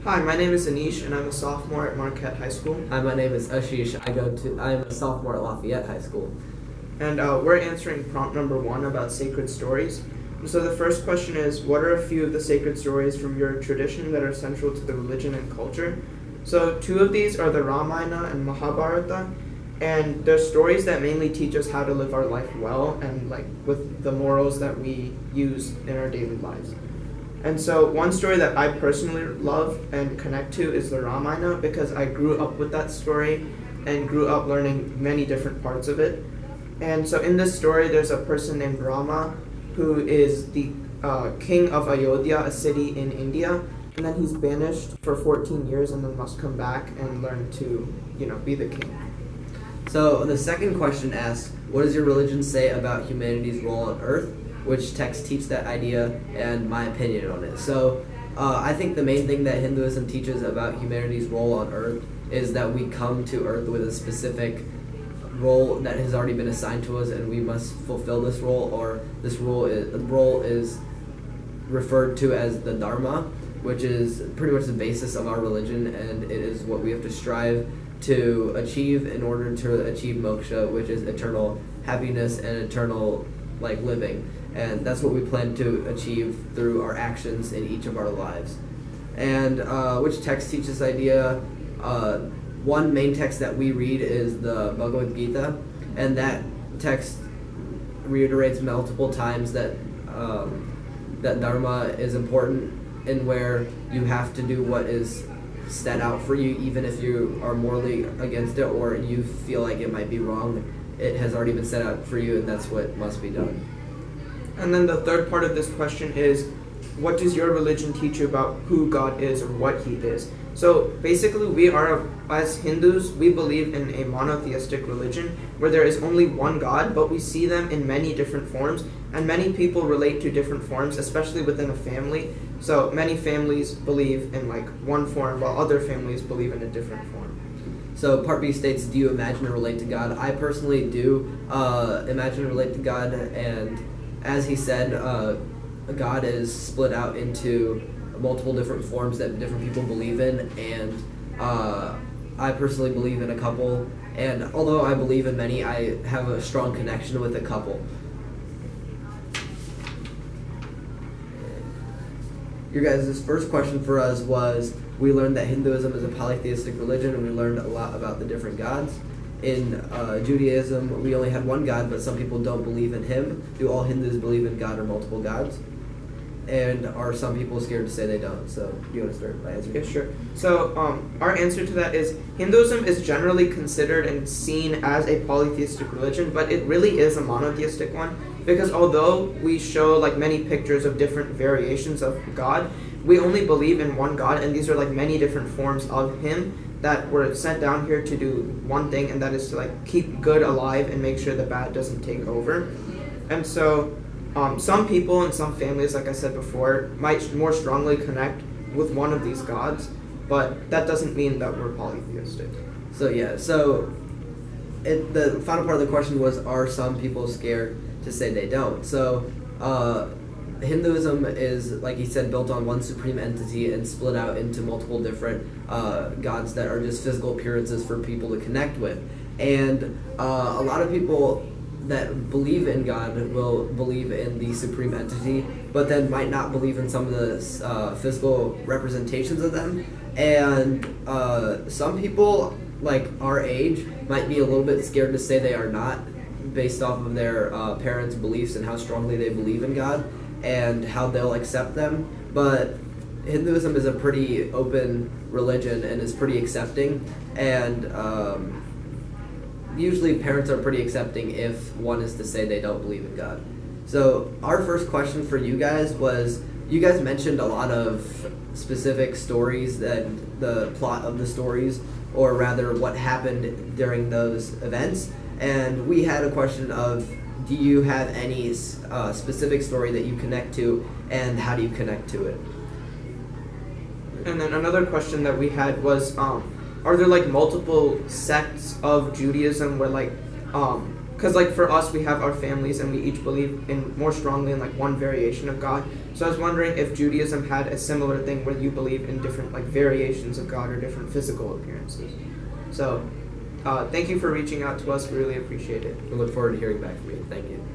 Hi, my name is Aneesh, and I'm a sophomore at Marquette High School. Hi, my name is Aashish. I'm a sophomore at Lafayette High School. And we're answering prompt number 1 about sacred stories. And so the first question is, what are a few of the sacred stories from your tradition that are central to the religion and culture? So 2 of these are the Ramayana and Mahabharata, and they're stories that mainly teach us how to live our life well and with the morals that we use in our daily lives. And so one story that I personally love and connect to is the Ramayana, because I grew up with that story and grew up learning many different parts of it. And so in this story, there's a person named Rama who is the king of Ayodhya, a city in India, and then he's banished for 14 years and then must come back and learn to, be the king. So the second question asks, what does your religion say about humanity's role on Earth? Which texts teach that idea, and my opinion on it. So I think the main thing that Hinduism teaches about humanity's role on Earth is that we come to Earth with a specific role that has already been assigned to us, and we must fulfill this role, or this role is referred to as the Dharma, which is pretty much the basis of our religion, and it is what we have to strive to achieve in order to achieve moksha, which is eternal happiness and eternal living. And that's what we plan to achieve through our actions in each of our lives. And which text teaches this idea? One main text that we read is the Bhagavad Gita, and that text reiterates multiple times that that Dharma is important, and where you have to do what is set out for you, even if you are morally against it or you feel like it might be wrong. It has already been set out for you, and that's what must be done. And then the third part of this question is, what does your religion teach you about who God is or what He is? So basically, as Hindus, we believe in a monotheistic religion where there is only one God, but we see them in many different forms, and many people relate to different forms, especially within a family. So many families believe in one form, while other families believe in a different form. So part B states, do you imagine or relate to God? I personally do imagine and relate to God, and as he said, God is split out into multiple different forms that different people believe in, and I personally believe in a couple, and although I believe in many, I have a strong connection with a couple. Your guys' first question for us was, we learned that Hinduism is a polytheistic religion, and we learned a lot about the different gods. In Judaism, we only had one God, but some people don't believe in Him. Do all Hindus believe in God or multiple gods? And are some people scared to say they don't? So, do you want to start by answering? Yeah, sure. So, our answer to that is, Hinduism is generally considered and seen as a polytheistic religion, but it really is a monotheistic one, because although we show many pictures of different variations of God, we only believe in one God, and these are many different forms of Him that were sent down here to do one thing, and that is to keep good alive and make sure the bad doesn't take over. And so some people and some families, like I said before, might more strongly connect with one of these gods, but that doesn't mean that we're polytheistic. So the final part of the question was, are some people scared to say they don't? So Hinduism is, like he said, built on one supreme entity and split out into multiple different gods that are just physical appearances for people to connect with. And a lot of people that believe in God will believe in the supreme entity, but then might not believe in some of the physical representations of them. And some people, our age, might be a little bit scared to say they are not, based off of their parents' beliefs and how strongly they believe in God and how they'll accept them. But Hinduism is a pretty open religion and is pretty accepting, and usually parents are pretty accepting if one is to say they don't believe in God. So our first question for you guys was, you guys mentioned a lot of specific stories and the plot of the stories, or rather what happened during those events, and we had a question of, do you have any specific story that you connect to, and how do you connect to it? And then another question that we had was, are there multiple sects of Judaism where because like for us, we have our families and we each believe in more strongly in like one variation of God. So I was wondering if Judaism had a similar thing where you believe in different like variations of God or different physical appearances. So thank you for reaching out to us. We really appreciate it. We look forward to hearing back from you. Thank you.